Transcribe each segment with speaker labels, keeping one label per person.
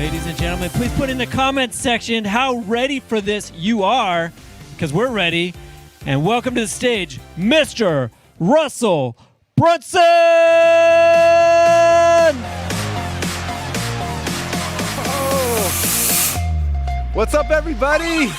Speaker 1: Ladies and gentlemen, please put in the comments section how ready for this you are, because we're ready. And welcome to the stage, Mr. Russell Brunson!
Speaker 2: Oh. What's up, everybody?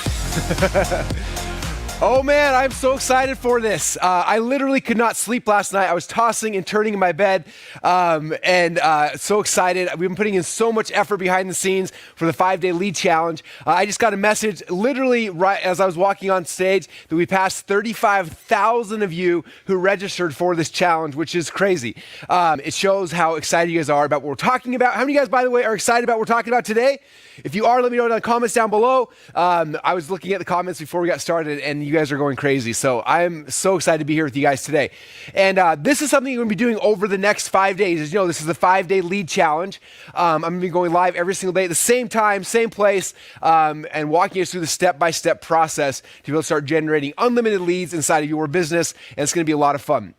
Speaker 2: Oh man, I'm so excited for this. I literally could not sleep last night. I was tossing and turning in my bed, and so excited. We've been putting in so much effort behind the scenes for the 5-day lead challenge. I just got a message literally right as I was walking on stage that we passed 35,000 of you who registered for this challenge, which is crazy. It shows how excited you guys are about what we're talking about. How many of you guys, by the way, are excited about what we're talking about today? If you are, let me know in the comments down below. I was looking at the comments before we got started, and you guys are going crazy. So I'm so excited to be here with you guys today. And this is something you're going to be doing over the next 5 days. As you know, this is the 5-day lead challenge. I'm going to be going live every single day at the same time, same place, and walking us through the step-by-step process to be able to start generating unlimited leads inside of your business. And it's going to be a lot of fun.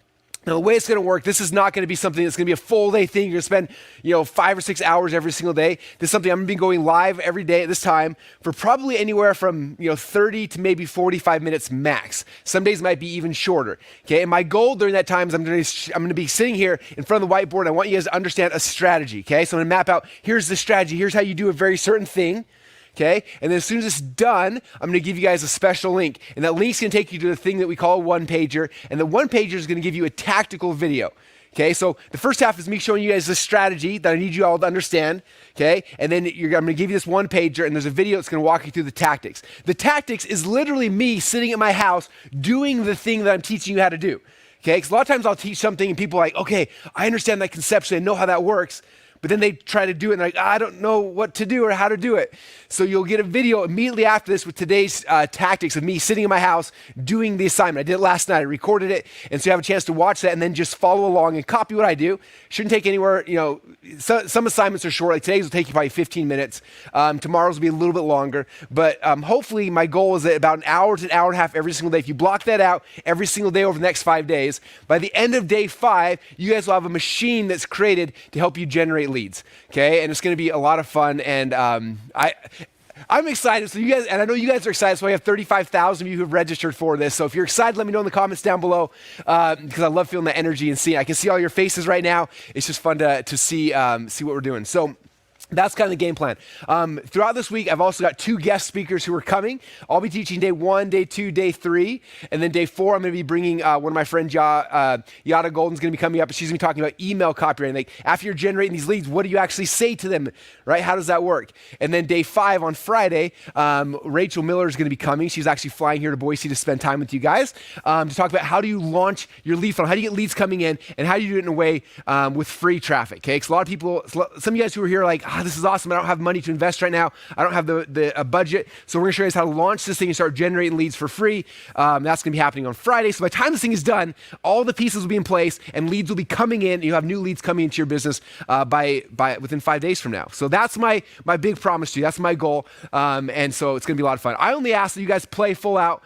Speaker 2: Now, the way it's going to work, this is not going to be something that's going to be a full day thing. You're going to spend, 5 or 6 hours every single day. This is something I'm going to be going live every day at this time for probably anywhere from, 30 to maybe 45 minutes max. Some days might be even shorter. Okay. And my goal during that time is I'm going to be sitting here in front of the whiteboard. And I want you guys to understand a strategy. Okay. So I'm going to map out, here's the strategy. Here's how you do a very certain thing. Okay, and then as soon as it's done, I'm going to give you guys a special link. And that link's going to take you to the thing that we call a one-pager. And the one-pager is going to give you a tactical video. Okay, so the first half is me showing you guys the strategy that I need you all to understand. Okay, and then I'm going to give you this one-pager, and there's a video that's going to walk you through the tactics. The tactics is literally me sitting at my house doing the thing that I'm teaching you how to do. Okay, because a lot of times I'll teach something and people are like, okay, I understand that conceptually, I know how that works. But then they try to do it and they're like, I don't know what to do or how to do it. So you'll get a video immediately after this with today's tactics of me sitting in my house doing the assignment. I did it last night. I recorded it. And so you have a chance to watch that and then just follow along and copy what I do. Shouldn't take anywhere, some assignments are short. Like today's will take you probably 15 minutes. Tomorrow's will be a little bit longer. But hopefully my goal is that about an hour to an hour and a half every single day. If you block that out every single day over the next 5 days, by the end of day 5, you guys will have a machine that's created to help you generate leads, okay? And it's going to be a lot of fun, and I'm excited. So you guys, and I know you guys are excited. So I have 35,000 of you who have registered for this. So if you're excited, let me know in the comments down below, because I love feeling that energy and seeing. I can see all your faces right now. It's just fun to see what we're doing. So that's kind of the game plan. Throughout this week, I've also got 2 guest speakers who are coming. I'll be teaching day 1, day 2, day 3. And then day 4, I'm going to be bringing one of my friends, Yada Golden's going to be coming up. And she's going to be talking about email copywriting. Like, after you're generating these leads, what do you actually say to them, right? How does that work? And then day 5 on Friday, Rachel Miller is going to be coming. She's actually flying here to Boise to spend time with you guys to talk about how do you launch your lead funnel, how do you get leads coming in, and how do you do it in a way with free traffic, okay? Because a lot of people, some of you guys who are here are like, this is awesome. I don't have money to invest right now. I don't have the budget. So we're going to show you guys how to launch this thing and start generating leads for free. That's going to be happening on Friday. So by the time this thing is done, all the pieces will be in place and leads will be coming in. You'll have new leads coming into your business by within 5 days from now. So that's my big promise to you. That's my goal. And so it's going to be a lot of fun. I only ask that you guys play full out,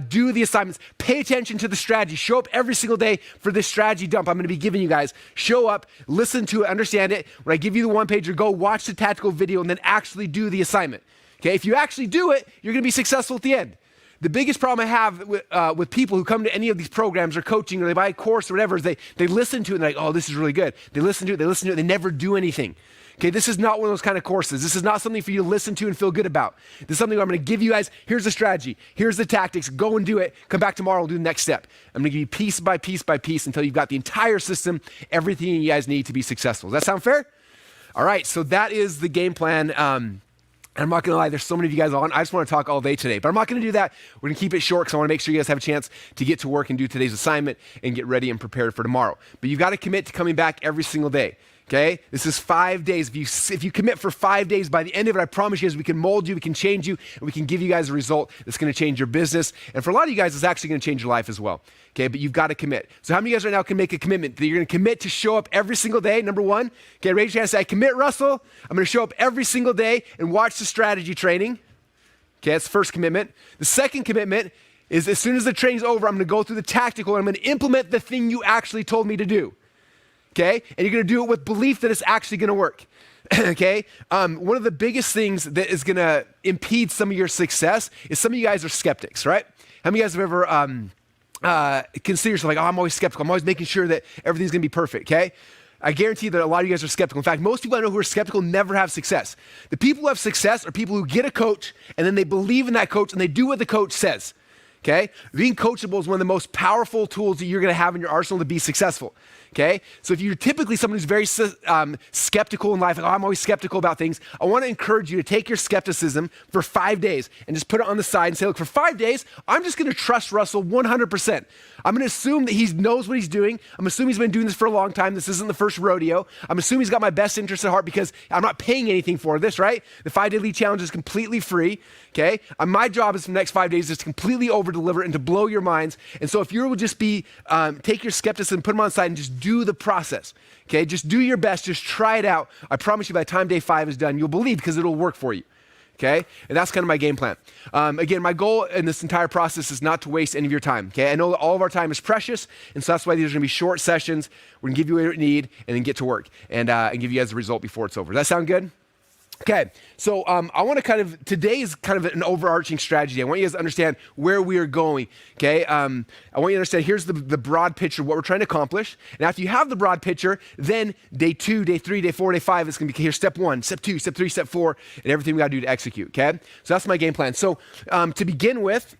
Speaker 2: do the assignments, pay attention to the strategy, show up every single day for this strategy dump I'm going to be giving you guys. Show up, listen to it, understand it. When I give you the one-pager, go watch the tactical video and then actually do the assignment. Okay, if you actually do it, you're going to be successful at the end. The biggest problem I have with people who come to any of these programs or coaching or they buy a course or whatever is they listen to it and they're like, oh, this is really good. They listen to it, they never do anything. Okay, this is not one of those kind of courses. This is not something for you to listen to and feel good about. This is something where I'm going to give you guys, here's the strategy, here's the tactics, go and do it. Come back tomorrow, we'll do the next step. I'm going to give you piece by piece by piece until you've got the entire system, everything you guys need to be successful. Does that sound fair? All right, so that is the game plan. And I'm not going to lie, there's so many of you guys on. I just want to talk all day today, but I'm not going to do that. We're going to keep it short because I want to make sure you guys have a chance to get to work and do today's assignment and get ready and prepared for tomorrow. But you've got to commit to coming back every single day. Okay, this is 5 days. If you commit for 5 days, by the end of it, I promise you guys, we can mold you, we can change you, and we can give you guys a result that's going to change your business. And for a lot of you guys, it's actually going to change your life as well. Okay, but you've got to commit. So how many of you guys right now can make a commitment that you're going to commit to show up every single day? Number 1, okay, raise your hand and say, I commit, Russell. I'm going to show up every single day and watch the strategy training. Okay, that's the first commitment. The second commitment is as soon as the training's over, I'm going to go through the tactical and I'm going to implement the thing you actually told me to do. Okay? And you're going to do it with belief that it's actually going to work. Okay? One of the biggest things that is going to impede some of your success is some of you guys are skeptics, right? How many of you guys have ever considered yourself like, oh, I'm always skeptical. I'm always making sure that everything's going to be perfect, okay? I guarantee that a lot of you guys are skeptical. In fact, most people I know who are skeptical never have success. The people who have success are people who get a coach and then they believe in that coach and they do what the coach says. Okay? Being coachable is one of the most powerful tools that you're going to have in your arsenal to be successful. Okay? So if you're typically someone who's very skeptical in life, like, oh, I'm always skeptical about things, I want to encourage you to take your skepticism for 5 days and just put it on the side and say, look, for 5 days, I'm just going to trust Russell 100%. I'm going to assume that he knows what he's doing. I'm assuming he's been doing this for a long time. This isn't the first rodeo. I'm assuming he's got my best interest at heart because I'm not paying anything for this, right? The 5-day lead challenge is completely free, okay? My job is for the next 5 days is to completely over-deliver and to blow your minds. And so if you will just be, take your skepticism, put them on the side and just do the process, okay? Just do your best. Just try it out. I promise you by the time day 5 is done, you'll believe because it'll work for you. Okay? And that's kind of my game plan. Again, my goal in this entire process is not to waste any of your time. Okay? I know that all of our time is precious, and so that's why these are going to be short sessions. We're going to give you what you need and then get to work and give you guys the result before it's over. Does that sound good? Okay, so I want to today is kind of an overarching strategy. I want you guys to understand where we are going, okay? I want you to understand, here's the broad picture of what we're trying to accomplish. And after you have the broad picture, then day 2, day 3, day 4, day 5 is going to be here's step 1, step 2, step 3, step 4, and everything we got to do to execute, okay? So that's my game plan. So to begin with,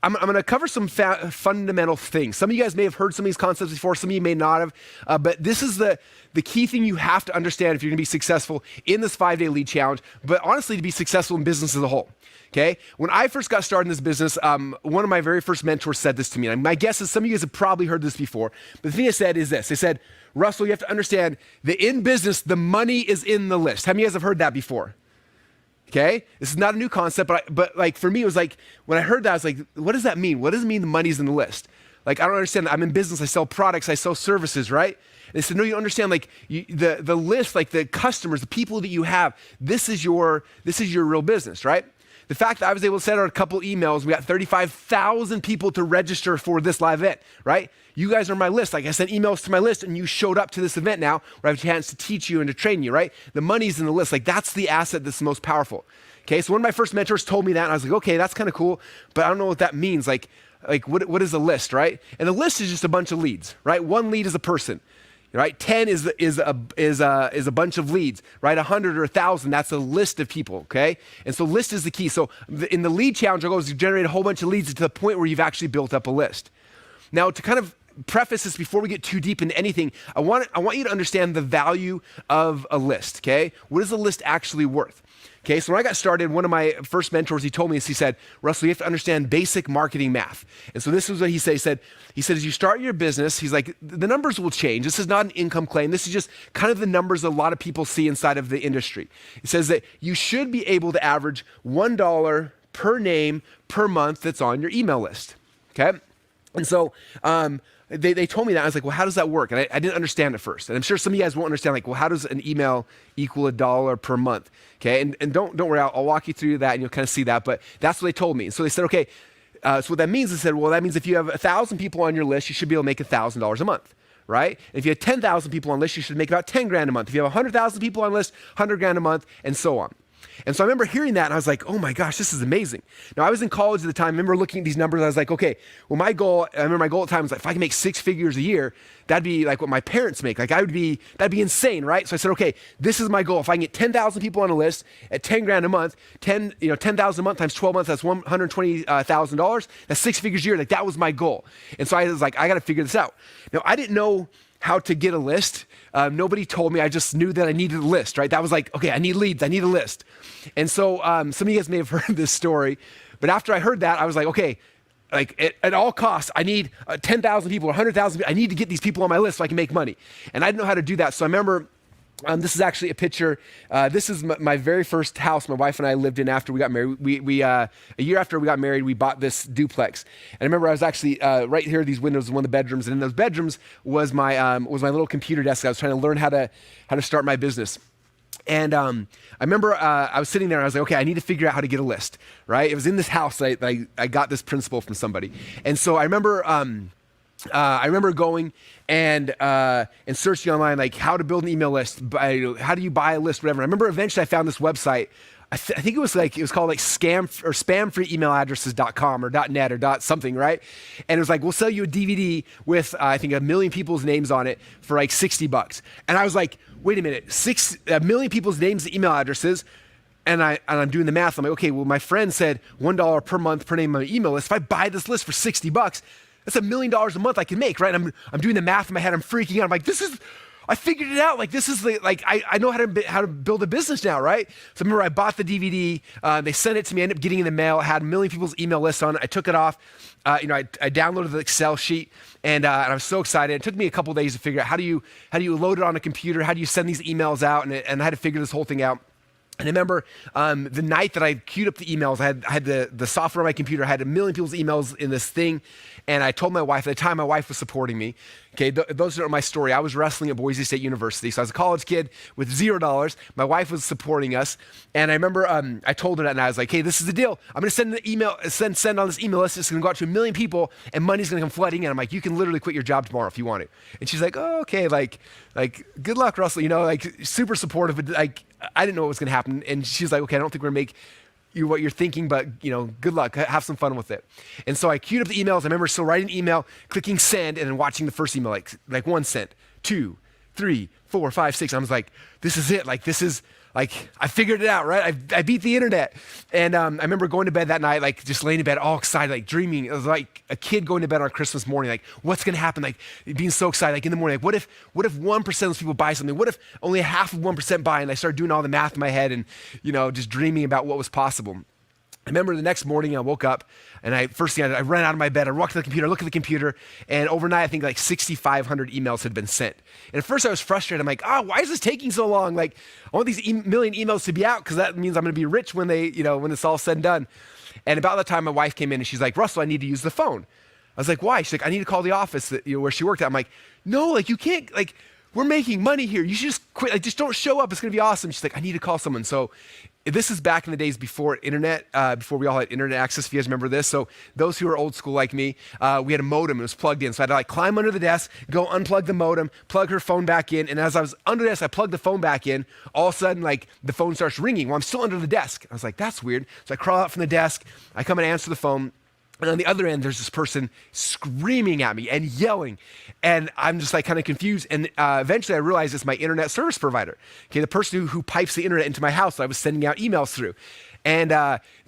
Speaker 2: I'm going to cover some fundamental things. Some of you guys may have heard some of these concepts before. Some of you may not have. But this is the key thing you have to understand if you're going to be successful in this 5-day lead challenge, but honestly, to be successful in business as a whole. Okay? When I first got started in this business, one of my very first mentors said this to me. And my guess is some of you guys have probably heard this before. But the thing they said is this. They said, Russell, you have to understand that in business, the money is in the list. How many of you guys have heard that before? Okay, this is not a new concept, but like for me, it was like, when I heard that, I was like, what does that mean? What does it mean the money's in the list? Like, I don't understand that. I'm in business, I sell products, I sell services, right? And they said, no, you don't understand, like the list, like the customers, the people that you have, this is your real business, right? The fact that I was able to send out a couple emails, we got 35,000 people to register for this live event, right? You guys are my list. Like I sent emails to my list and you showed up to this event now where I have a chance to teach you and to train you, right? The money's in the list. Like that's the asset that's the most powerful. Okay, so one of my first mentors told me that and I was like, okay, that's kind of cool, but I don't know what that means. Like what is a list, right? And the list is just a bunch of leads, right? 1 lead is a person. Right, 10 is a bunch of leads, right? 100 or 1,000, that's a list of people, okay? And so list is the key. So in the lead challenge, our goal is to generate a whole bunch of leads to the point where you've actually built up a list. Now, to kind of preface this before we get too deep into anything, I want you to understand the value of a list, okay? What is a list actually worth? Okay, so when I got started, one of my first mentors, he told me this, he said, Russell, you have to understand basic marketing math. And so this is what he said. He said, as you start your business, he's like, the numbers will change. This is not an income claim. This is just kind of the numbers a lot of people see inside of the industry. He says that you should be able to average $1 per name per month that's on your email list, okay? And so they told me that. I was like, well, how does that work? And I didn't understand at first. And I'm sure some of you guys won't understand, like, well, how does an email equal $1 per month? Okay, and don't worry, I'll walk you through that and you'll kind of see that. But that's what they told me. And so they said, okay, so what that means, they said, well, that means if you have 1,000 people on your list, you should be able to make $1,000 a month, right? And if you have 10,000 people on the list, you should make about 10 grand a month. If you have 100,000 people on the list, 100 grand a month, and so on. And so I remember hearing that and I was like, oh my gosh, this is amazing. Now I was in college at the time. I remember looking at these numbers and I was like, okay, well my goal at the time was like, if I can make 6 figures a year, that'd be like what my parents make. Like that'd be insane, right? So I said, okay, this is my goal. If I can get 10,000 people on a list at 10 grand a month, 10,000 a month times 12 months, that's $120,000. That's 6 figures a year. Like that was my goal. And so I was like, I got to figure this out. Now I didn't know how to get a list. Nobody told me. I just knew that I needed a list, right? That was like, okay, I need leads. I need a list. And so some of you guys may have heard this story, but after I heard that, I was like, okay, like at all costs, I need 10,000 people or 100,000 people. I need to get these people on my list so I can make money. And I didn't know how to do that. So I remember this is actually a picture. This is my very first house my wife and I lived in after we got married. We a year after we got married, we bought this duplex. And I remember I was actually right here, these windows, one of the bedrooms. And in those bedrooms was my little computer desk. I was trying to learn how to start my business. And I remember I was sitting there and I was like, okay, I need to figure out how to get a list, right? It was in this house that I got this principle from somebody. And so I remember I remember going and searching online, like how to build an email list, how do you buy a list, whatever. I remember eventually I found this website. I think it was called like spamfreeemailaddresses.com or .net or .something, right? And it was like, we'll sell you a DVD with I think 1 million people's names on it for like $60. And I was like, wait a minute, 1 million people's names, email addresses. And I'm doing the math. I'm like, okay, well, my friend said $1 per month per name on my email list. If I buy this list for $60, that's $1 million a month I can make, right? I'm doing the math in my head. I'm freaking out. I'm like, I figured it out. Like, this is I know how to build a business now, right? So I remember I bought the DVD. They sent it to me. I ended up getting it in the mail. It had 1 million people's email lists on it. I took it off. I downloaded the Excel sheet, and I was so excited. It took me a couple days to figure out how do you load it on a computer? How do you send these emails out? And I had to figure this whole thing out. And I remember the night that I queued up the emails, I had the software on my computer. I had 1 million people's emails in this thing. And I told my wife, at the time my wife was supporting me. Okay, those are my story. I was wrestling at Boise State University. So I was a college kid with $0. My wife was supporting us. And I remember I told her that, and I was like, hey, this is the deal. I'm going to send an email, send on this email list. It's going to go out to 1 million people, and money's going to come flooding in. I'm like, you can literally quit your job tomorrow if you want to. And she's like, oh, okay, like good luck, Russell. Like super supportive, but like I didn't know what was going to happen. And she's like, okay, I don't think we're going to make you what you're thinking, but good luck. Have some fun with it. And so I queued up the emails. I remember still writing an email, clicking send, and then watching the first email, like 1 sent, 2, 3, 4, 5, 6. I was like, this is it. Like this is like I figured it out, right? I beat the internet. And I remember going to bed that night, like just laying in bed, all excited, like dreaming. It was like a kid going to bed on Christmas morning, like what's gonna happen? Like being so excited, like in the morning, like what if 1% of those people buy something? What if only half of 1% buy? And I started doing all the math in my head and just dreaming about what was possible. I remember the next morning I woke up and I ran out of my bed. I walked to the computer, I looked at the computer, and overnight I think like 6,500 emails had been sent. And at first I was frustrated. I'm like, why is this taking so long? Like I want these million emails to be out because that means I'm going to be rich when when it's all said and done. And about that time my wife came in and she's like, Russell, I need to use the phone. I was like, why? She's like, I need to call the office where she worked at. I'm like, no, like you can't, like we're making money here. You should just quit. Like just don't show up. It's going to be awesome. She's like, I need to call someone. So this is back in the days before internet, before we all had internet access, if you guys remember this. So those who are old school like me, we had a modem, it was plugged in. So I had to climb under the desk, go unplug the modem, plug her phone back in. And as I was under the desk, I plugged the phone back in. All of a sudden, the phone starts ringing. Well, I'm still under the desk. I was like, that's weird. So I crawl out from the desk, I come and answer the phone. And on the other end, there's this person screaming at me and yelling. And I'm just kind of confused. And eventually I realized it's my internet service provider. Okay, the person who pipes the internet into my house that I was sending out emails through. And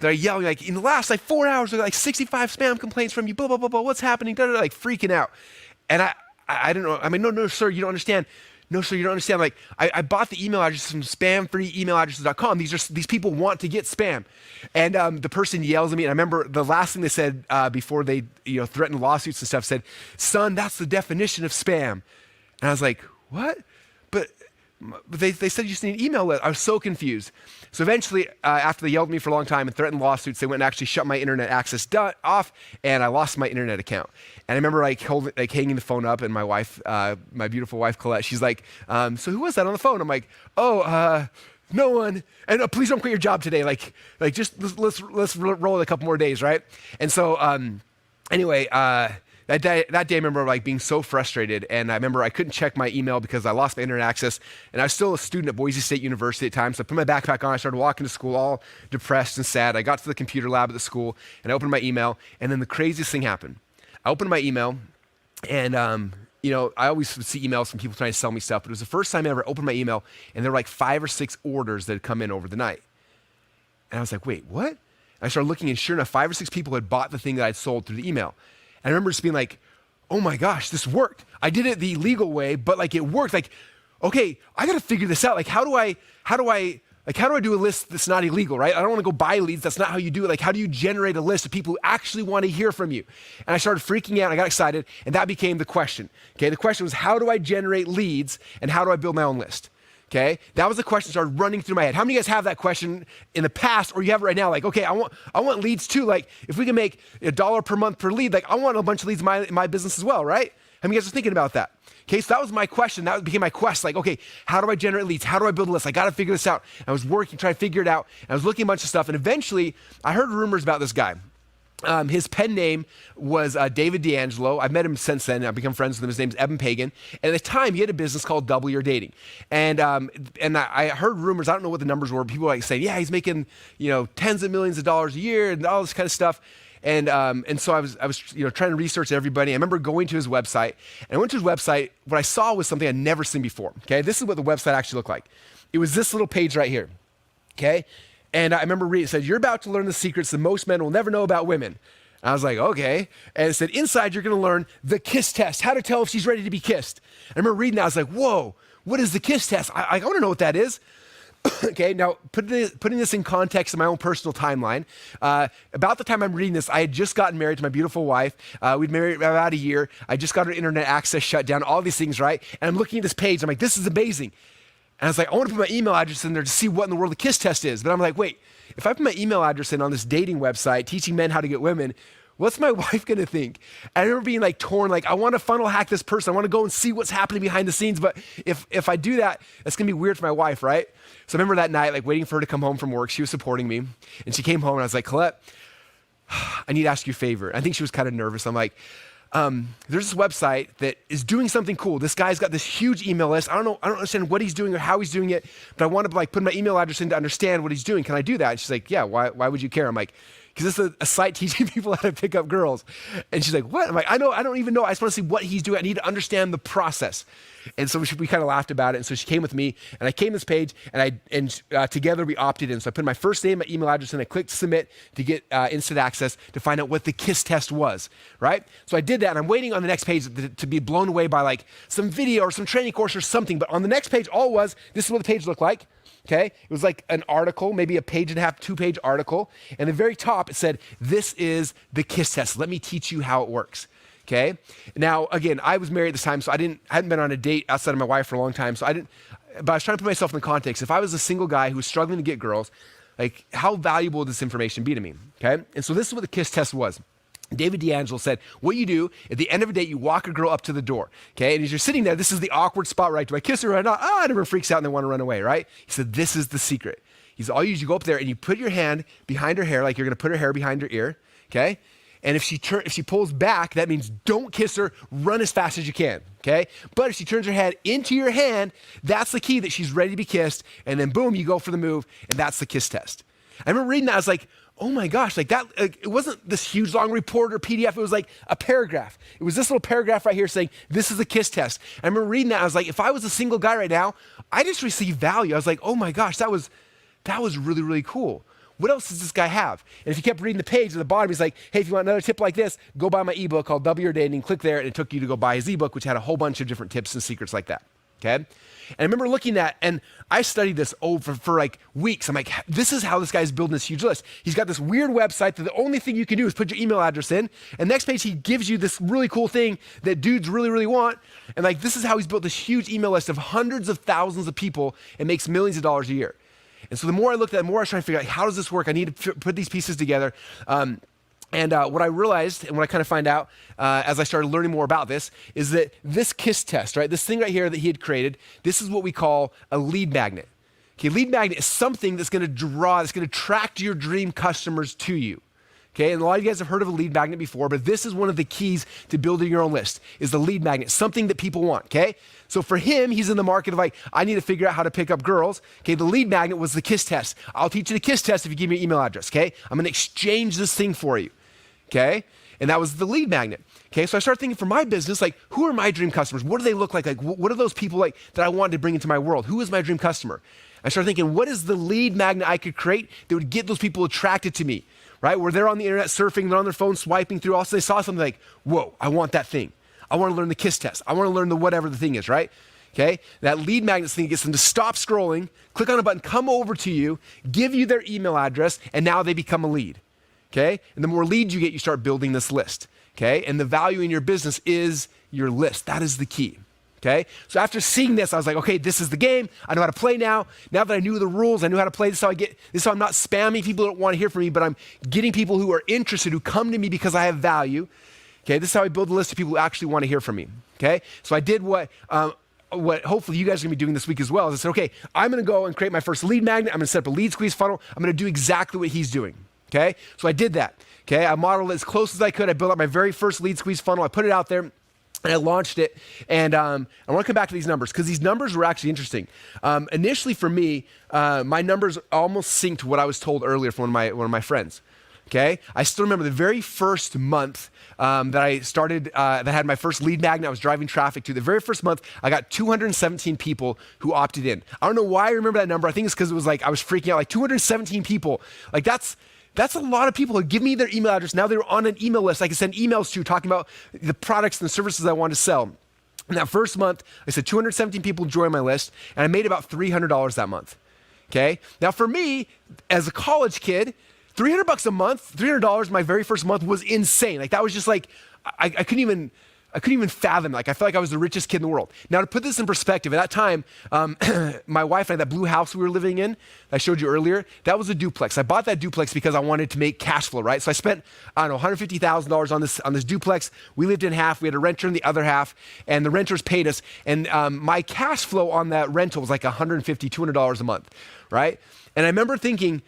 Speaker 2: they're yelling in the last 4 hours, there are 65 spam complaints from you, blah, blah, blah, blah, what's happening? Freaking out. And I don't know. I mean, no, sir, you don't understand. No, sir, you don't understand. I bought the email address from spamfreeemailaddresses.com. These people want to get spam. And the person yells at me. And I remember the last thing they said before they threatened lawsuits and stuff said, son, that's the definition of spam. And I was like, what? But they said you just need an email list. I was so confused. So eventually, after they yelled at me for a long time and threatened lawsuits, they went and actually shut my internet access off, and I lost my internet account. And I remember hanging the phone up, and my wife, my beautiful wife Colette, she's like, "So who was that on the phone?" I'm like, "Oh, no one." And please don't quit your job today. Just let's roll it a couple more days, right? And so anyway. That day, I remember being so frustrated, and I remember I couldn't check my email because I lost my internet access, and I was still a student at Boise State University at the time, so I put my backpack on, I started walking to school all depressed and sad. I got to the computer lab at the school, and I opened my email, and then the craziest thing happened. I opened my email, and I always would see emails from people trying to sell me stuff, but it was the first time I ever opened my email, and there were 5 or 6 orders that had come in over the night. And I was like, wait, what? And I started looking, and sure enough, 5 or 6 people had bought the thing that I'd sold through the email. And I remember just being like, oh my gosh, this worked. I did it the legal way, but it worked. Okay, I got to figure this out. How do I do a list that's not illegal, right? I don't want to go buy leads. That's not how you do it. How do you generate a list of people who actually want to hear from you? And I started freaking out. I got excited, and that became the question. Okay, the question was, how do I generate leads, and how do I build my own list? Okay, that was the question that started running through my head. How many of you guys have that question in the past, or you have it right now? Okay, I want leads too. If we can make $1 per month per lead, I want a bunch of leads in my business as well, right? How many of you guys are thinking about that? Okay, so that was my question. That became my quest. Okay, how do I generate leads? How do I build a list? I got to figure this out. I was working, trying to figure it out. And I was looking at a bunch of stuff, and eventually I heard rumors about this guy. His pen name was David D'Angelo. I've met him since then. I've become friends with him. His name's Evan Pagan. And at the time, he had a business called Double Your Dating. And I heard rumors. I don't know what the numbers were. People were like saying, yeah, he's making tens of millions of dollars a year and all this kind of stuff. And so I was trying to research everybody. I remember going to his website. And I went to his website. What I saw was something I'd never seen before. Okay, this is what the website actually looked like. It was this little page right here. Okay. And I remember reading, it said, you're about to learn the secrets that most men will never know about women. And I was like, okay. And it said, inside, you're going to learn the kiss test, how to tell if she's ready to be kissed. I remember reading that. I was like, whoa, what is the kiss test? I want to know what that is. Okay, now putting this in context of my own personal timeline, about the time I'm reading this, I had just gotten married to my beautiful wife. We'd married about a year. I just got our internet access shut down, all these things, right? And I'm looking at this page. I'm like, this is amazing. And I was like, I want to put my email address in there to see what in the world the kiss test is. But I'm like, wait, if I put my email address in on this dating website, teaching men how to get women, what's my wife going to think? And I remember being like torn, like I want to funnel hack this person. I want to go and see what's happening behind the scenes. But if I do that, it's going to be weird for my wife, right? So I remember that night, like waiting for her to come home from work. She was supporting me. And she came home and I was like, Colette, I need to ask you a favor. I think she was kind of nervous. I'm like, there's this website that is doing something cool. This guy's got this huge email list. I don't understand what he's doing or how he's doing it, but I want to like put my email address in to understand what he's doing. Can I do that? And she's like, yeah, why would you care? I'm like, because this is a site teaching people how to pick up girls. And she's like, what? I'm like, I don't even know. I just want to see what he's doing. I need to understand the process. And so we kind of laughed about it. And so she came with me and I came to this page and together we opted in. So I put my first name, my email address, and I clicked submit to get instant access to find out what the KISS test was, right? So I did that and I'm waiting on the next page to be blown away by like some video or some training course or something. But on the next page, all it was, this is what the page looked like. Okay, it was like an article, maybe a page and a half, 2-page article. And at the very top, it said, this is the KISS test. Let me teach you how it works. Okay. Now, again, I was married at this time, so I hadn't been on a date outside of my wife for a long time. But I was trying to put myself in the context. If I was a single guy who was struggling to get girls, like how valuable would this information be to me? Okay. And so this is what the KISS test was. David D'Angelo said, what you do at the end of a date, you walk a girl up to the door, okay? And as you're sitting there, this is the awkward spot, right? Do I kiss her or not? And everyone freaks out and they want to run away, right? He said, this is the secret. He said, all you do, you go up there and you put your hand behind her hair, like you're going to put her hair behind her ear, okay? And if she pulls back, that means don't kiss her, run as fast as you can, okay? But if she turns her head into your hand, that's the key that she's ready to be kissed. And then boom, you go for the move, and that's the KISS test. I remember reading that, I was like, oh my gosh, like that, it wasn't this huge long report or PDF, it was like a paragraph. It was this little paragraph right here saying, this is a KISS test. I remember reading that, I was like, if I was a single guy right now, I just received value. I was like, oh my gosh, that was really, really cool. What else does this guy have? And if you kept reading the page at the bottom, he's like, hey, if you want another tip like this, go buy my ebook called Double Your Dating, click there, and it took you to go buy his ebook, which had a whole bunch of different tips and secrets like that, okay? And I remember looking at, and I studied this for like weeks. I'm like, this is how this guy's building this huge list. He's got this weird website that the only thing you can do is put your email address in. And next page, he gives you this really cool thing that dudes really, really want. And like, this is how he's built this huge email list of hundreds of thousands of people and makes millions of dollars a year. And so the more I looked at it, the more I was trying to figure out, how does this work? I need to put these pieces together. And what I realized, and what I kind of find out as I started learning more about this, is that this KISS test, right, this thing right here that he had created, this is what we call a lead magnet. Okay, lead magnet is something that's going to attract your dream customers to you. Okay, and a lot of you guys have heard of a lead magnet before, but this is one of the keys to building your own list, is the lead magnet, something that people want, okay? So for him, he's in the market of like, I need to figure out how to pick up girls. Okay, the lead magnet was the KISS test. I'll teach you the KISS test if you give me your email address, okay? I'm going to exchange this thing for you. Okay? And that was the lead magnet. Okay? So I started thinking for my business, like, who are my dream customers? What do they look like? Like, what are those people like that I wanted to bring into my world? Who is my dream customer? I started thinking, what is the lead magnet I could create that would get those people attracted to me, right? Where they're on the internet surfing, they're on their phone swiping through, also they saw something like, whoa, I want that thing. I want to learn the KISS test. I want to learn the whatever the thing is, right? Okay? That lead magnet thing gets them to stop scrolling, click on a button, come over to you, give you their email address, and now they become a lead. Okay? And the more leads you get, you start building this list. Okay? And the value in your business is your list. That is the key. Okay? So after seeing this, I was like, okay, this is the game. I know how to play now. Now that I knew the rules, I knew how to play. This is how I'm not spamming people who don't want to hear from me, but I'm getting people who are interested, who come to me because I have value. Okay? This is how I build a list of people who actually want to hear from me. Okay? So I did what hopefully you guys are going to be doing this week as well. Is I said, okay, I'm going to go and create my first lead magnet. I'm going to set up a lead squeeze funnel. I'm going to do exactly what he's doing. okay? So I did that, okay? I modeled it as close as I could. I built out my very first lead squeeze funnel. I put it out there. And I launched it, and I want to come back to these numbers because these numbers were actually interesting. Initially, for me, my numbers almost synced to what I was told earlier from one of my friends. Okay, I still remember the very first month that I started, that had my first lead magnet. I was driving traffic to. The very first month, I got 217 people who opted in. I don't know why I remember that number. I think it's because it was like I was freaking out. Like 217 people. Like that's a lot of people who give me their email address. Now they're on an email list I can send emails to talking about the products and the services I want to sell. In that first month, I said 217 people joined my list, and I made about $300 that month. Okay? Now for me, as a college kid, $300 a month, $300 my very first month was insane. Like that was just like, I couldn't even fathom. Like I felt like I was the richest kid in the world. Now to put this in perspective, at that time, my wife and I, that blue house we were living in, I showed you earlier, that was a duplex. I bought that duplex because I wanted to make cash flow, right? So I spent, I don't know, $150,000 on this duplex. We lived in half. We had a renter in the other half, and the renters paid us. And my cash flow on that rental was like $150, $200 a month, right? And I remember thinking,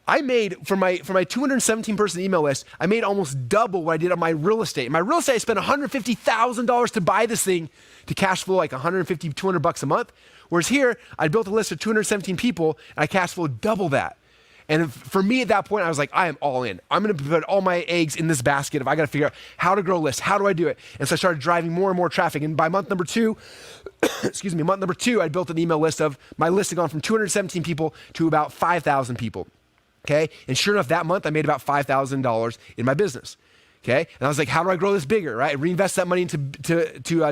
Speaker 2: I made, for my 217 person email list, I made almost double what I did on my real estate. In my real estate, I spent $150,000 to buy this thing to cash flow like $150, $200 a month. Whereas here, I built a list of 217 people and I cash flowed double that. And for me at that point, I was like, I am all in. I'm going to put all my eggs in this basket if I got to figure out how to grow a list. How do I do it? And so I started driving more and more traffic. And by month number two, I built an email list of, my list had gone from 217 people to about 5,000 people. Okay, and sure enough, that month I made about $5,000 in my business. Okay, and I was like, how do I grow this bigger? Right, reinvest that money into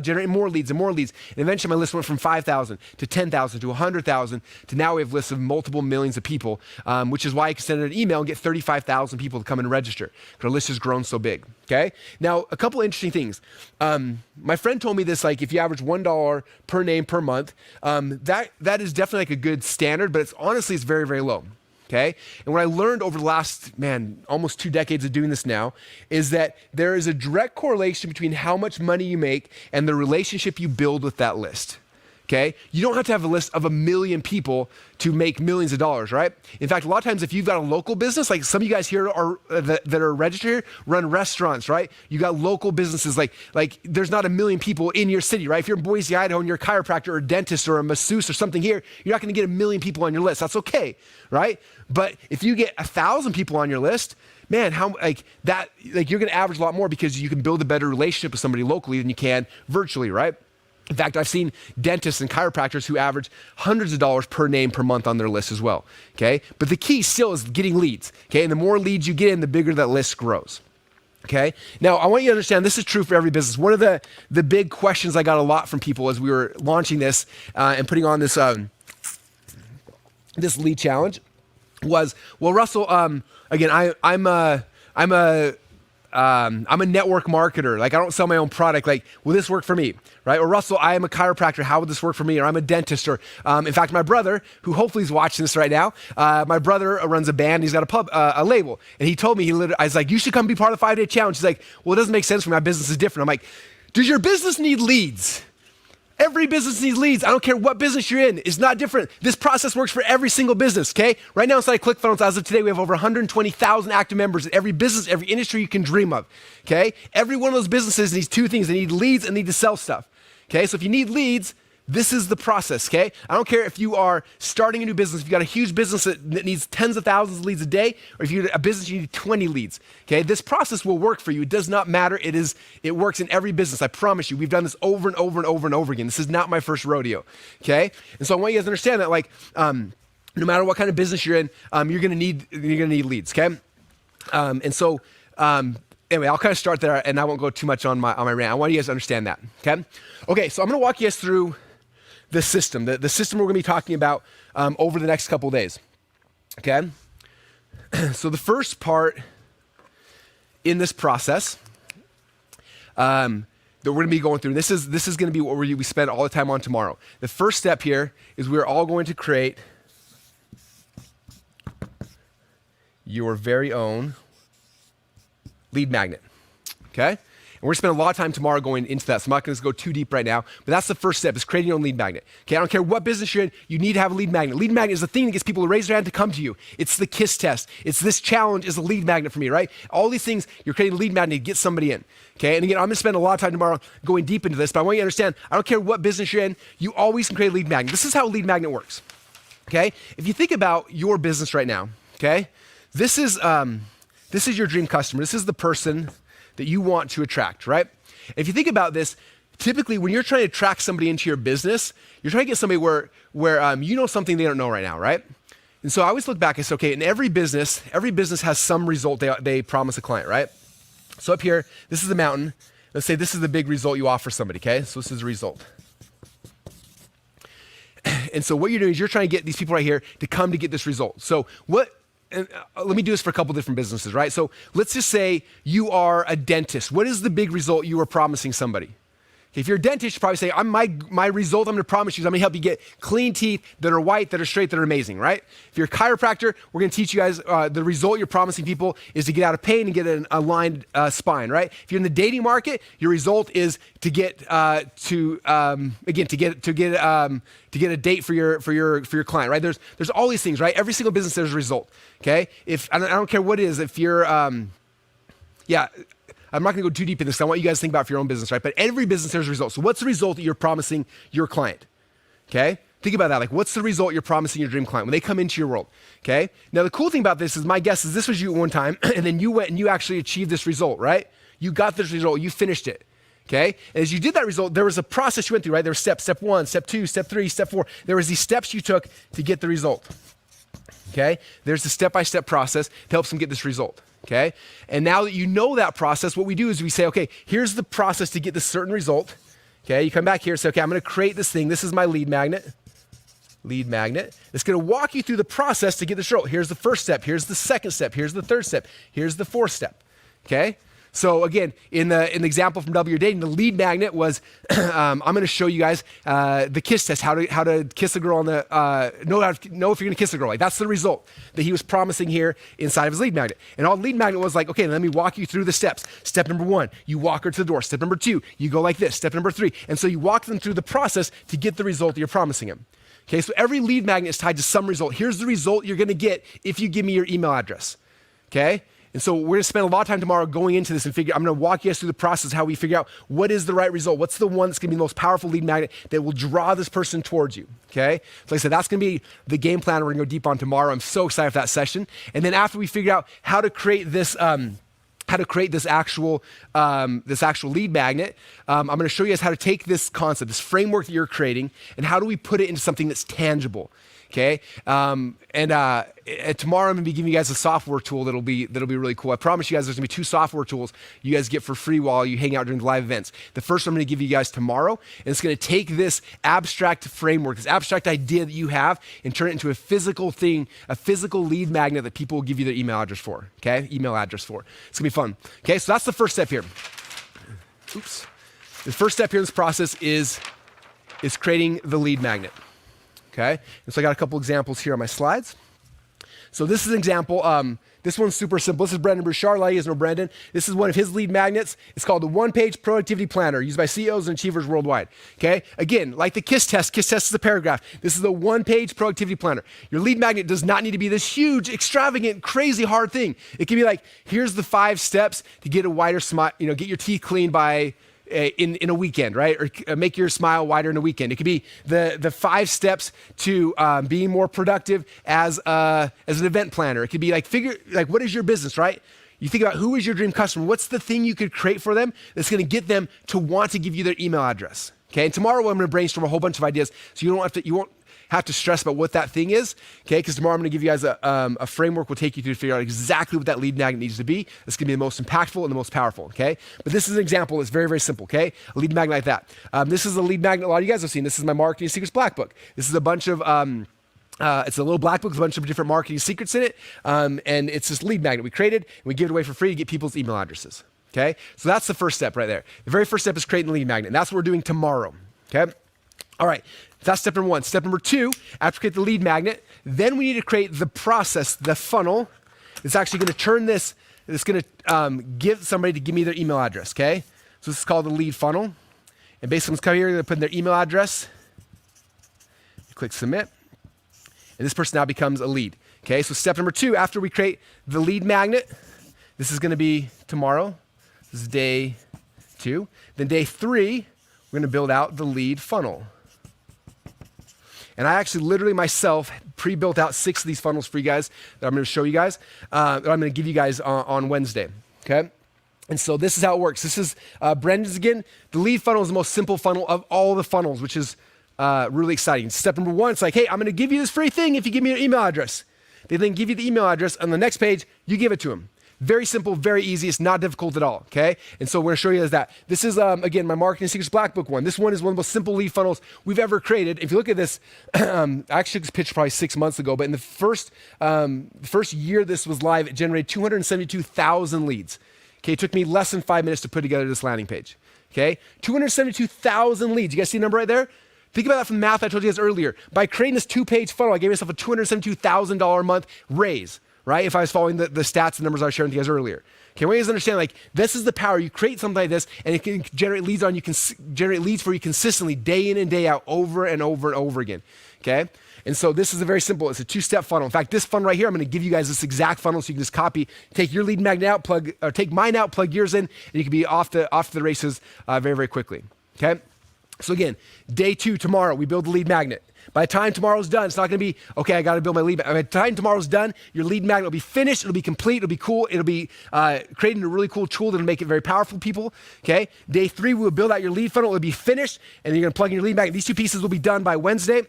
Speaker 2: generate more leads and more leads. And eventually, my list went from 5,000 to 10,000 to 100,000 to now we have lists of multiple millions of people, which is why I can send an email and get 35,000 people to come and register because our list has grown so big. Okay, now a couple interesting things. My friend told me this: like if you average $1 per name per month, that is definitely like a good standard, but it's very, very low. Okay? And what I learned over the last, almost 2 decades of doing this now is that there is a direct correlation between how much money you make and the relationship you build with that list. Okay? You don't have to have a list of 1 million people to make millions of dollars, right? In fact, a lot of times if you've got a local business, like some of you guys here are that are registered here, run restaurants, right? You got local businesses, like there's not 1 million people in your city, right? If you're in Boise, Idaho, and you're a chiropractor or a dentist or a masseuse or something here, you're not gonna get 1 million people on your list. That's okay, right? But if you get 1,000 people on your list, man, you're gonna average a lot more because you can build a better relationship with somebody locally than you can virtually, right? In fact, I've seen dentists and chiropractors who average hundreds of dollars per name per month on their list as well, okay? But the key still is getting leads, okay? And the more leads you get in, the bigger that list grows, okay? Now, I want you to understand this is true for every business. One of the big questions I got a lot from people as we were launching this and putting on this this lead challenge was, well, Russell, again, I'm a network marketer. Like I don't sell my own product. Like, will this work for me? Right? Or Russell, I am a chiropractor. How would this work for me? Or I'm a dentist. Or in fact, my brother, who hopefully is watching this right now, my brother runs a band. He's got a label. And he told me, I was like, you should come be part of the 5-day challenge. He's like, well, it doesn't make sense for me. My business is different. I'm like, does your business need leads? Every business needs leads. I don't care what business you're in. It's not different. This process works for every single business, okay? Right now inside ClickFunnels, as of today, we have over 120,000 active members in every business, every industry you can dream of, okay? Every one of those businesses needs 2 things. They need leads and need to sell stuff, okay? So if you need leads, this is the process, okay? I don't care if you are starting a new business, if you've got a huge business that needs tens of thousands of leads a day, or if you're a business you need 20 leads, okay? This process will work for you. It does not matter. It works in every business. I promise you. We've done this over and over and over and over again. This is not my first rodeo, okay? And so I want you guys to understand that, like, no matter what kind of business you're in, you're gonna need leads, okay? Anyway, I'll kind of start there, and I won't go too much on my rant. I want you guys to understand that, okay? Okay, so I'm gonna walk you guys through the system, the system we're gonna be talking about over the next couple of days, okay? So the first part in this process that we're gonna be going through, this is gonna be what we spend all the time on tomorrow. The first step here is we're all going to create your very own lead magnet, okay? we're going to spend a lot of time tomorrow going into that. So I'm not going to go too deep right now, but that's the first step is creating your own lead magnet. Okay, I don't care what business you're in, you need to have a lead magnet. Lead magnet is the thing that gets people to raise their hand to come to you. It's the KISS test. It's this challenge is a lead magnet for me, right? All these things, you're creating a lead magnet to get somebody in. Okay, and again, I'm going to spend a lot of time tomorrow going deep into this, but I want you to understand, I don't care what business you're in, you always can create a lead magnet. This is how a lead magnet works. Okay, if you think about your business right now, okay, this is your dream customer. This is the person that you want to attract, right? If you think about this, typically when you're trying to attract somebody into your business, you're trying to get somebody where you know something they don't know right now, right? And so I always look back and say, okay, in every business has some result they promise a client, right? So up here, this is the mountain. Let's say this is the big result you offer somebody, okay? So this is a result. And so what you're doing is you're trying to get these people right here to come to get this result. So let me do this for a couple different businesses, right? So let's just say you are a dentist. What is the big result you are promising somebody? If you're a dentist, you probably say, my result I'm going to promise you is I'm going to help you get clean teeth that are white, that are straight, that are amazing, right? If you're a chiropractor, we're going to teach you guys the result you're promising people is to get out of pain and get an aligned spine, right? If you're in the dating market, your result is to get to get a date for your client, right? There's all these things, right? Every single business there's a result. Okay, if I don't care what it is, if you're I'm not going to go too deep in this. I want you guys to think about for your own business, right? But every business there's a result. So what's the result that you're promising your client? Okay, think about that. Like, what's the result you're promising your dream client when they come into your world? Okay. Now the cool thing about this is, my guess is this was you at one time, and then you went and you actually achieved this result, right? You got this result. You finished it. Okay, and as you did that result, there was a process you went through, right? There was step 1, step 2, step 3, step 4. There was these steps you took to get the result. Okay, there's the step-by-step process that helps them get this result. Okay, and now that you know that process, what we do is we say, okay, here's the process to get this certain result. Okay, you come back here and say, okay, I'm going to create this thing. This is my lead magnet. Lead magnet. It's going to walk you through the process to get this result. Here's the first step. Here's the second step. Here's the third step. Here's the fourth step. Okay. So again, in the example from W You're Dating, the lead magnet was, I'm going to show you guys the KISS test, how to kiss a girl on the, know if you're going to kiss a girl. Like, that's the result that he was promising here inside of his lead magnet. And all lead magnet was like, okay, let me walk you through the steps. Step number 1, you walk her to the door. Step number 2, you go like this. Step number 3. And so you walk them through the process to get the result that you're promising him. Okay, so every lead magnet is tied to some result. Here's the result you're going to get if you give me your email address. Okay? And so we're going to spend a lot of time tomorrow going into this and I'm going to walk you guys through the process, how we figure out what is the right result. What's the one that's going to be the most powerful lead magnet that will draw this person towards you, okay? So like I said, that's going to be the game plan we're going to go deep on tomorrow. I'm so excited for that session. And then after we figure out how to create this actual lead magnet, I'm going to show you guys how to take this concept, this framework that you're creating, and how do we put it into something that's tangible. Okay, and tomorrow I'm gonna be giving you guys a software tool that'll be really cool. I promise you guys there's gonna be 2 software tools you guys get for free while you hang out during the live events. The first one I'm gonna give you guys tomorrow, and it's gonna take this abstract framework, this abstract idea that you have, and turn it into a physical thing, a physical lead magnet that people will give you their email address for. Okay, email address for. It's gonna be fun. Okay, so that's the first step here. Oops. The first step here in this process is creating the lead magnet. Okay, and so I got a couple examples here on my slides. So this is an example. This one's super simple. This is Brendan Bouchard. A lot of you guys know Brendan. This is one of his lead magnets. It's called the One-Page Productivity Planner, used by CEOs and achievers worldwide. Okay, again, like the KISS test is a paragraph. This is the One-Page Productivity Planner. Your lead magnet does not need to be this huge, extravagant, crazy hard thing. It can be like, here's the 5 steps to get a wider smile, get your teeth cleaned by in a weekend, right? Or make your smile wider in a weekend. It could be the 5 steps to being more productive as an event planner. It could be like what is your business, right? You think about who is your dream customer. What's the thing you could create for them that's going to get them to want to give you their email address? Okay, and tomorrow I'm going to brainstorm a whole bunch of ideas, so you won't have to stress about what that thing is, okay? Because tomorrow I'm going to give you guys a framework we'll take you through to figure out exactly what that lead magnet needs to be. It's going to be the most impactful and the most powerful, okay? But this is an example. It's very, very simple, okay? A lead magnet like that. This is a lead magnet a lot of you guys have seen. This is my Marketing Secrets Black Book. This is a bunch of, it's a little black book with a bunch of different marketing secrets in it, and it's this lead magnet we created, and we give it away for free to get people's email addresses, okay? So that's the first step right there. The very first step is creating the lead magnet, and that's what we're doing tomorrow, okay? All right, that's step number 1. Step number 2, after we create the lead magnet, then we need to create the process, the funnel. It's actually going to turn this, it's going to get somebody to give me their email address, okay? So this is called the lead funnel. And basically, let's come here, they put in their email address. You click submit. And this person now becomes a lead. Okay, so step number 2, after we create the lead magnet, this is going to be tomorrow. This is day 2. Then day 3, we're going to build out the lead funnel. And I actually literally myself pre-built out 6 of these funnels for you guys that I'm going to show you guys, that I'm going to give you guys on Wednesday, okay? And so this is how it works. This is Brendan's again. The lead funnel is the most simple funnel of all the funnels, which is really exciting. Step number 1, it's like, hey, I'm going to give you this free thing if you give me your email address. They then give you the email address. On the next page, you give it to them. Very simple, very easy. It's not difficult at all, okay? And so we're going to show you that. This is, again, my Marketing Secrets Black Book one. This one is one of the most simple lead funnels we've ever created. If you look at this, I actually took this picture probably 6 months ago, but in the first year this was live, it generated 272,000 leads. Okay, it took me less than 5 minutes to put together this landing page, okay? 272,000 leads. You guys see the number right there? Think about that from the math I told you guys earlier. By creating this 2-page funnel, I gave myself a $272,000 a month raise, right? If I was following the stats and numbers I was sharing with you guys earlier. Okay, I want you guys to understand, like, this is the power. You create something like this, and it can generate leads on you, can generate leads for you consistently, day in and day out, over and over and over again, okay? And so this is a very simple, it's a 2-step funnel. In fact, this funnel right here, I'm gonna give you guys this exact funnel so you can just copy, take your lead magnet out, or take mine out, plug yours in, and you can be off to the races very, very quickly, okay? So again, day 2, tomorrow, we build the lead magnet. By the time tomorrow's done, it's not gonna be, okay, I gotta build my lead magnet. By the time tomorrow's done, your lead magnet will be finished, it'll be complete, it'll be cool, it'll be creating a really cool tool that'll make it very powerful for people, okay? Day 3, we'll build out your lead funnel, it'll be finished, and then you're gonna plug in your lead magnet. These 2 pieces will be done by Wednesday,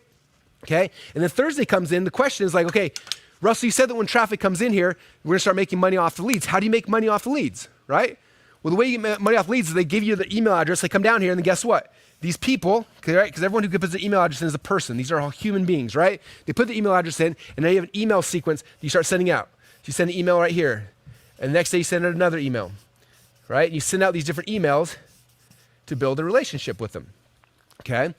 Speaker 2: okay? And then Thursday comes in, the question is like, okay, Russell, you said that when traffic comes in here, we're gonna start making money off the leads. How do you make money off the leads, right? Well, the way you get money off leads is they give you the email address, they come down here, and then guess what? These people, right? Because everyone who puts the email address in is a person. These are all human beings, right? They put the email address in, and now you have an email sequence that you start sending out. So you send an email right here, and the next day you send out another email, right? You send out these different emails to build a relationship with them, okay?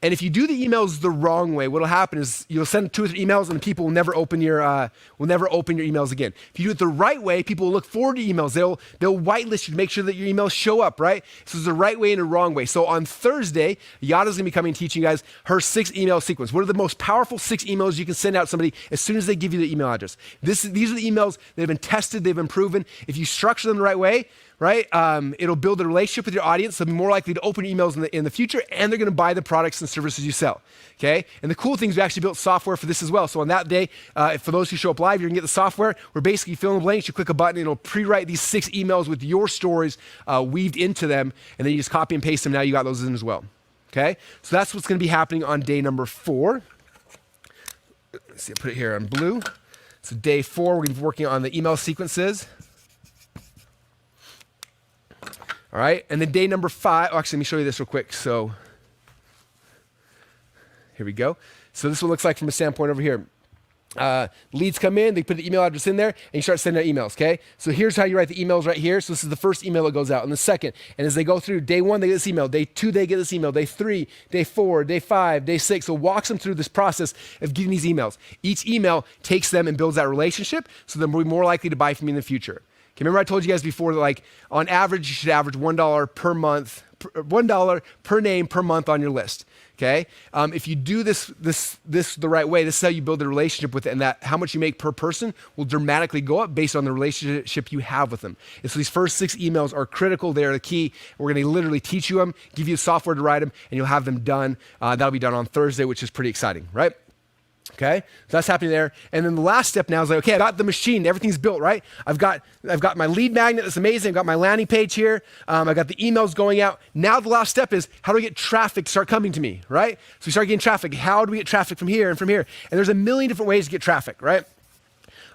Speaker 2: And if you do the emails the wrong way, what'll happen is you'll send 2 or 3 emails, and people will never open your emails again. If you do it the right way, people will look forward to emails. They'll whitelist you to make sure that your emails show up, right? So there's a right way and a wrong way. So on Thursday, Yada's gonna be coming and teaching you guys her 6 email sequence. What are the most powerful 6 emails you can send out to somebody as soon as they give you the email address? These are the emails that have been tested, they've been proven. If you structure them the right way, right? It'll build a relationship with your audience. They'll be more likely to open emails in the future, and they're gonna buy the products and services you sell, okay? And the cool thing is we actually built software for this as well. So on that day, for those who show up live, you're gonna get the software. We're basically filling the blanks. You click a button, and it'll pre-write these 6 emails with your stories weaved into them, and then you just copy and paste them. Now you got those in as well, okay? So that's what's gonna be happening on day number 4. Let's see, I put it here on blue. So day 4, we're gonna be working on the email sequences. All right, and then day number 5, actually, let me show you this real quick. So here we go. So this is what it looks like from a standpoint over here. Leads come in, they put the email address in there, and you start sending out emails, okay? So here's how you write the emails right here. So this is the first email that goes out, and the second. And as they go through, day 1, they get this email. Day 2, they get this email. Day 3, day 4, day 5, day 6. So it walks them through this process of getting these emails. Each email takes them and builds that relationship, so they're more likely to buy from you in the future. Okay, remember I told you guys before that, like, on average, you should average $1 per month, $1 per name per month on your list, okay? If you do this the right way, this is how you build a relationship with it, and that how much you make per person will dramatically go up based on the relationship you have with them. And so these first 6 emails are critical. They're the key. We're gonna literally teach you them, give you the software to write them, and you'll have them done. That'll be done on Thursday, which is pretty exciting, right? Okay, so that's happening there. And then the last step now is like, okay, I got the machine, everything's built, right? I've got my lead magnet, that's amazing. I've got my landing page here. I've got the emails going out. Now the last step is, how do I get traffic to start coming to me, right? So we start getting traffic. How do we get traffic from here and from here? And there's a million different ways to get traffic, right?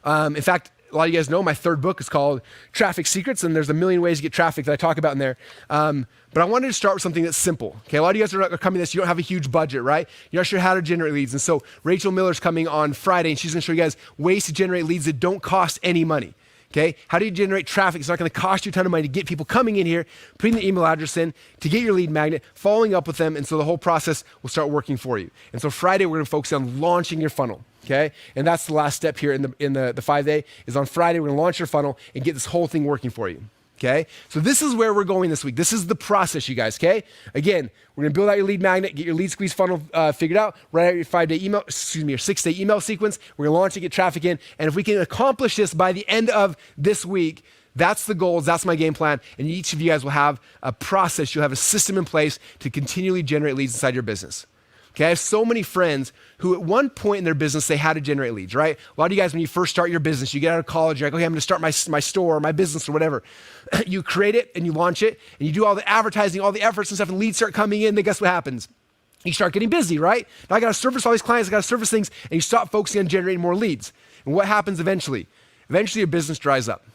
Speaker 2: In fact, a lot of you guys know my 3rd book is called Traffic Secrets, and there's a million ways to get traffic that I talk about in there. But I wanted to start with something that's simple. Okay, a lot of you guys are coming to this, you don't have a huge budget, right? You're not sure how to generate leads. And so Rachel Miller's coming on Friday, and she's gonna show you guys ways to generate leads that don't cost any money. Okay, how do you generate traffic? It's not gonna cost you a ton of money to get people coming in here, putting the email address in, to get your lead magnet, following up with them, and so the whole process will start working for you. And so Friday, we're gonna focus on launching your funnel. Okay, and that's the last step here in the 5-day, is on Friday, we're gonna launch your funnel and get this whole thing working for you. Okay, so this is where we're going this week. This is the process, you guys, okay? Again, we're gonna build out your lead magnet, get your lead squeeze funnel figured out, write out your 5-day email, your 6-day email sequence. We're gonna launch it, get traffic in, and if we can accomplish this by the end of this week, that's the goals, that's my game plan, and each of you guys will have a process, you'll have a system in place to continually generate leads inside your business. Okay, I have so many friends who at one point in their business, they had to generate leads, right? A lot of you guys, when you first start your business, you get out of college, you're like, okay, I'm gonna start my store or my business or whatever. You create it and you launch it and you do all the advertising, all the efforts and stuff, and leads start coming in, then guess what happens? You start getting busy, right? Now I gotta service all these clients, I gotta service things, and you stop focusing on generating more leads. And what happens eventually? Eventually your business dries up,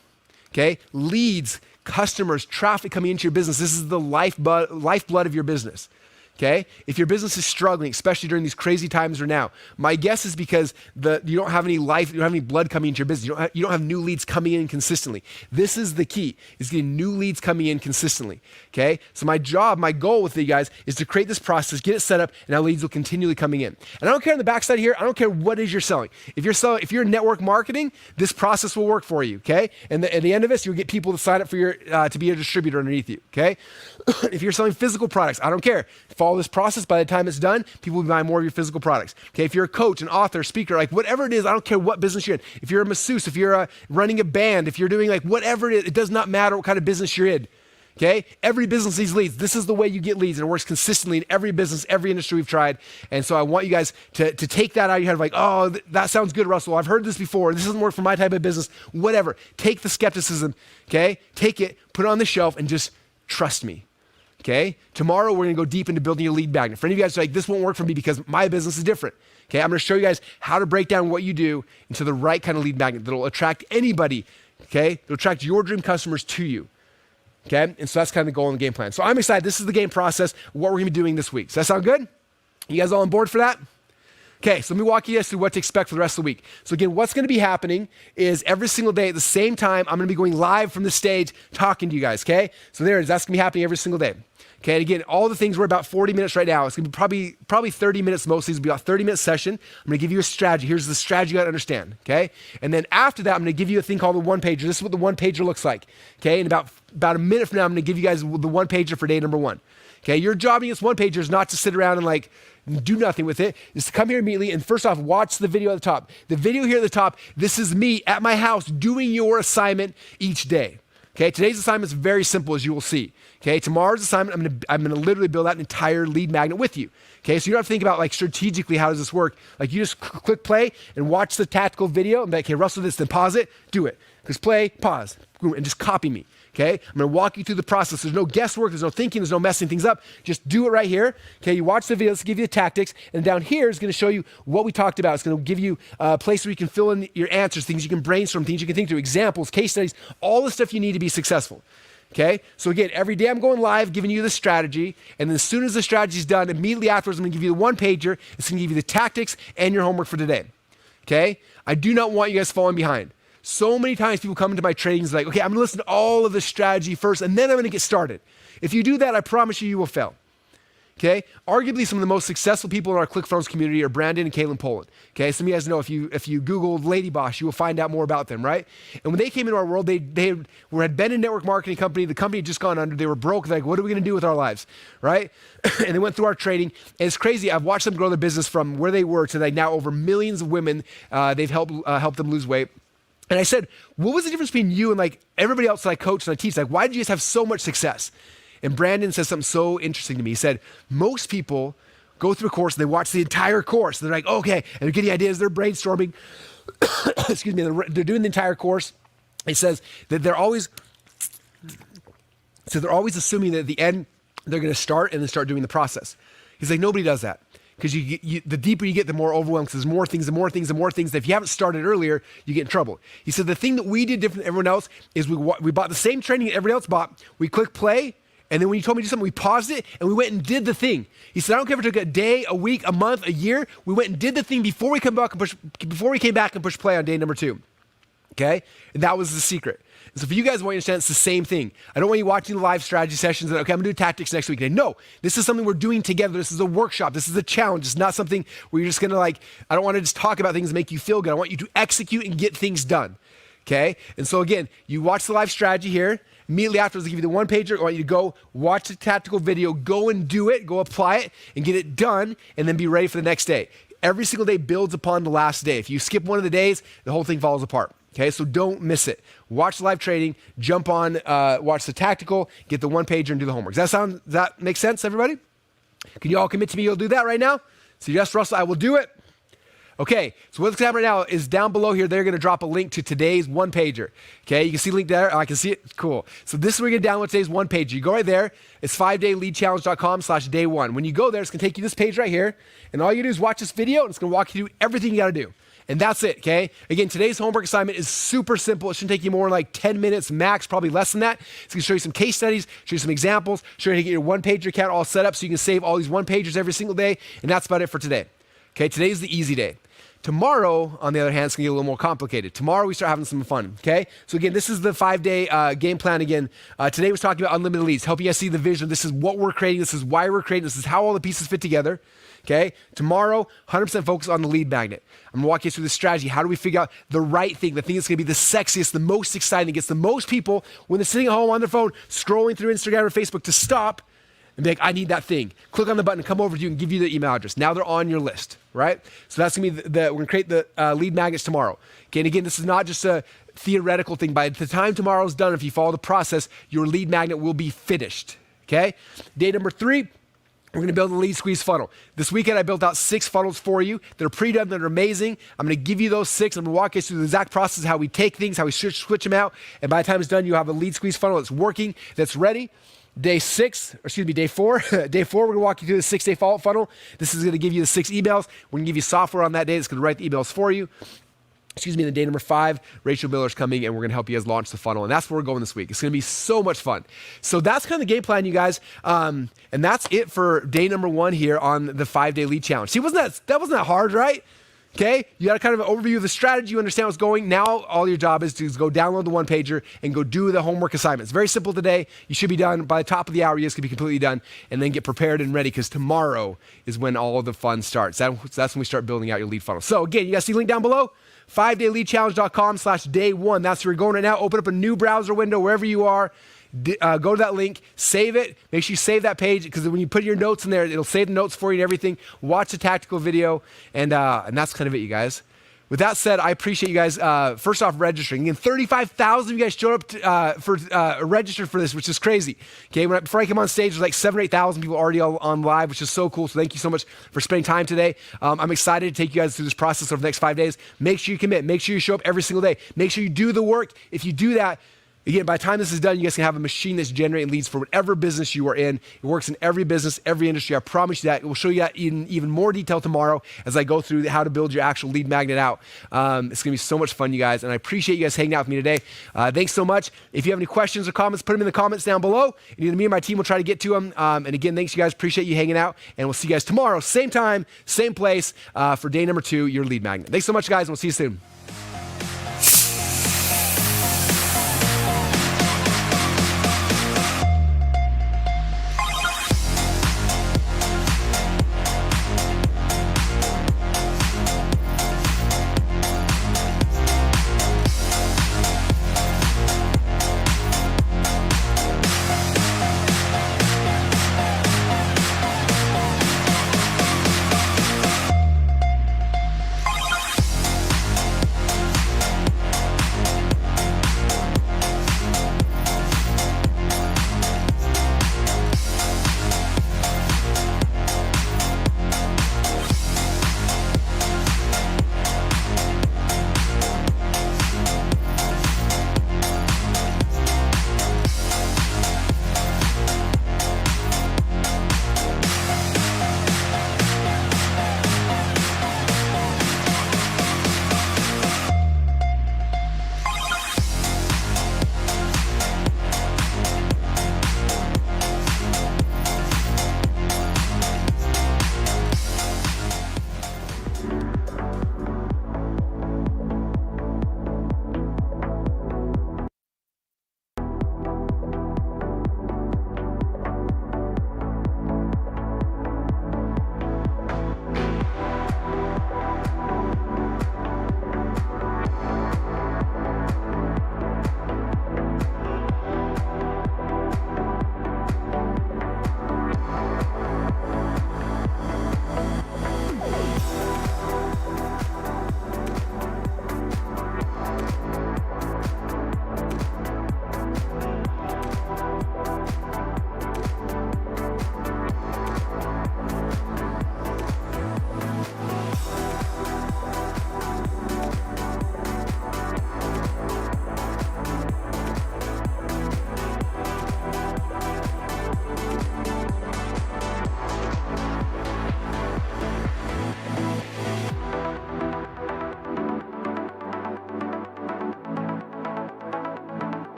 Speaker 2: okay? Leads, customers, traffic coming into your business, this is the lifeblood of your business. Okay? If your business is struggling, especially during these crazy times right now, my guess is because you don't have any life, you don't have any blood coming into your business. You don't have new leads coming in consistently. This is the key, is getting new leads coming in consistently. Okay? So my goal with you guys is to create this process, get it set up, and now leads will continually coming in. And I don't care on the backside here, I don't care what it is you're selling. If you're in network marketing, this process will work for you, okay? And at the end of this, you'll get people to sign up for to be a distributor underneath you, okay? If you're selling physical products, I don't care. Follow this process. By the time it's done, people will buy more of your physical products. Okay, if you're a coach, an author, speaker, like whatever it is, I don't care what business you're in. If you're a masseuse, if you're running a band, if you're doing like whatever it is, it does not matter what kind of business you're in. Okay, every business needs leads. This is the way you get leads, and it works consistently in every business, every industry we've tried. And so I want you guys to take that out of your head, like, oh, that sounds good, Russell. I've heard this before. This doesn't work for my type of business. Whatever. Take the skepticism. Okay, take it, put it on the shelf, and just trust me. Okay, tomorrow we're gonna go deep into building a lead magnet. For any of you guys who are like, this won't work for me because my business is different. Okay, I'm gonna show you guys how to break down what you do into the right kind of lead magnet that'll attract anybody, okay? It'll attract your dream customers to you, okay? And so that's kind of the goal and the game plan. So I'm excited. This is the game process, what we're gonna be doing this week. Does that sound good? You guys all on board for that? Okay, so let me walk you guys through what to expect for the rest of the week. So again, what's gonna be happening is every single day at the same time, I'm gonna be going live from the stage talking to you guys, okay? So there it is, that's gonna be happening every single day. Okay, and again, all the things, we're about 40 minutes right now. It's gonna be probably 30 minutes mostly. It's gonna be about a 30-minute session. I'm gonna give you a strategy. Here's the strategy you gotta understand, okay? And then after that, I'm gonna give you a thing called the one-pager. This is what the one-pager looks like, okay? And about a minute from now, I'm gonna give you guys the one-pager for day number 1. Okay, your job in this one-pager is not to sit around and like do nothing with it. Is to come here immediately and first off, watch the video at the top. The video here at the top, this is me at my house doing your assignment each day. Okay, today's assignment is very simple, as you will see. Okay, tomorrow's assignment, I'm gonna literally build out an entire lead magnet with you. Okay, so you don't have to think about like strategically how does this work. Like you just click play and watch the tactical video and be like, okay, Russell, this, then pause it, do it. Just play, pause, and just copy me. Okay, I'm gonna walk you through the process. There's no guesswork, there's no thinking, there's no messing things up. Just do it right here. Okay, you watch the video, let's give you the tactics, and down here is gonna show you what we talked about. It's gonna give you a place where you can fill in your answers, things you can brainstorm, things you can think through, examples, case studies, all the stuff you need to be successful. Okay, so again, every day I'm going live, giving you the strategy, and then as soon as the strategy's done, immediately afterwards, I'm gonna give you the one-pager. It's gonna give you the tactics and your homework for today. Okay, I do not want you guys falling behind. So many times people come into my trainings like, okay, I'm gonna listen to all of the strategy first and then I'm gonna get started. If you do that, I promise you will fail. Okay? Arguably some of the most successful people in our ClickFunnels community are Brandon and Caitlin Poland. Okay? Some of you guys know if you Googled Lady Boss, you will find out more about them, right? And when they came into our world, they had been a network marketing company. The company had just gone under. They were broke. They're like, what are we gonna do with our lives, right? And they went through our training. And it's crazy. I've watched them grow their business from where they were to like now over millions of women. They've helped them lose weight. And I said, what was the difference between you and like everybody else that I coach and I teach? Like, why did you guys have so much success? And Brandon said something so interesting to me. He said, most people go through a course and they watch the entire course. They're like, okay, and they're getting ideas, they're brainstorming. Excuse me, they're doing the entire course. He says that they're always assuming that at the end, they're gonna start and then start doing the process. He's like, nobody does that. Because the deeper you get, the more overwhelmed, because there's more things, the more things, the more things. That if you haven't started earlier, you get in trouble. He said the thing that we did different than everyone else is we bought the same training that everybody else bought. We clicked play, and then when you told me to do something, we paused it, and we went and did the thing. He said, I don't care if it took a day, a week, a month, a year. We went and did the thing before we came back and pushed play on day number 2. Okay? And that was the secret. And so for you guys, I want you to understand it's the same thing. I don't want you watching the live strategy sessions and, okay, I'm gonna do tactics next week. No, this is something we're doing together. This is a workshop. This is a challenge. It's not something where you're just gonna like, I don't wanna just talk about things and make you feel good. I want you to execute and get things done, okay? And so again, you watch the live strategy here, and Immediately afterwards, I give you the one pager. I want you to go watch the tactical video, go and do it, go apply it, and get it done, and then be ready for the next day. Every single day builds upon the last day. If you skip one of the days, the whole thing falls apart. Okay, so don't miss it. Watch the live trading, jump on, watch the tactical, get the one pager, and do the homework. Does that make sense, everybody? Can you all commit to me you'll do that right now? So yes, Russell, I will do it. Okay, so what's happening right now is down below here, they're going to drop a link to today's one pager. Okay, you can see the link there. Oh, I can see it. Cool. So this is where you're going to download today's one pager. You go right there. It's 5dayleadchallenge.com/day1. When you go there, it's going to take you to this page right here. And all you do is watch this video, and it's going to walk you through everything you got to do. And that's it, okay? Again, today's homework assignment is super simple. It shouldn't take you more than like 10 minutes max, probably less than that. It's gonna show you some case studies, show you some examples, show you how to get your one-pager account all set up so you can save all these one-pagers every single day. And that's about it for today. Okay, today's the easy day. Tomorrow, on the other hand, it's gonna get a little more complicated. Tomorrow, we start having some fun, okay? So again, this is the 5-day game plan again. Today, we was talking about unlimited leads, helping you guys see the vision. This is what we're creating. This is why we're creating. This is how all the pieces fit together, okay? Tomorrow, 100% focus on the lead magnet. I'm gonna walk you through the strategy. How do we figure out the right thing, the thing that's gonna be the sexiest, the most exciting, that gets the most people when they're sitting at home on their phone, scrolling through Instagram or Facebook to stop and be like, I need that thing. Click on the button, come over to you and give you the email address. Now they're on your list, right? So that's gonna be we're gonna create the lead magnets tomorrow. Okay, and again, this is not just a theoretical thing. By the time tomorrow's done, if you follow the process, your lead magnet will be finished, okay? Day number 3, we're gonna build a lead squeeze funnel. This weekend, I built out 6 funnels for you. They're pre-done, they're amazing. I'm gonna give you those 6. I'm gonna walk you through the exact process of how we take things, how we switch them out. And by the time it's done, you have a lead squeeze funnel that's working, that's ready. Day 4, day 4, we're gonna walk you through the 6-day follow-up funnel. This is gonna give you the 6 emails. We're gonna give you software on that day that's gonna write the emails for you. Then day number 5, Rachel Miller's coming and we're gonna help you guys launch the funnel. And that's where we're going this week. It's gonna be so much fun. So that's kind of the game plan, you guys. And that's it for day number 1 here on the 5-day lead challenge. See, that wasn't that hard, right? Okay, you got a kind of an overview of the strategy, you understand what's going. Now all your job is to go download the one pager and go do the homework assignments. Very simple today. You should be done by the top of the hour. You're going to be completely done, and then get prepared and ready because tomorrow is when all of the fun starts. That's when we start building out your lead funnel. So again, you guys see the link down below, 5dayleadchallenge.com/day1. That's where you're going right now. Open up a new browser window wherever you are. Go to that link, save it. Make sure you save that page because when you put your notes in there, it'll save the notes for you and everything. Watch the tactical video, and that's kind of it, you guys. With that said, I appreciate you guys, first off, registering. Again, 35,000 of you guys showed up registered for this, which is crazy. Okay, before I came on stage, there's like 7,000 or 8,000 people already on live, which is so cool. So thank you so much for spending time today. I'm excited to take you guys through this process over the next 5 days. Make sure you commit. Make sure you show up every single day. Make sure you do the work. If you do that, again, by the time this is done, you guys can have a machine that's generating leads for whatever business you are in. It works in every business, every industry. I promise you that. We'll show you that in even more detail tomorrow as I go through how to build your actual lead magnet out. It's going to be so much fun, you guys, and I appreciate you guys hanging out with me today. Thanks so much. If you have any questions or comments, put them in the comments down below, and either me or my team will try to get to them. And again, thanks, you guys. Appreciate you hanging out, and we'll see you guys tomorrow, same time, same place, for day number 2, your lead magnet. Thanks so much, guys, and we'll see you soon.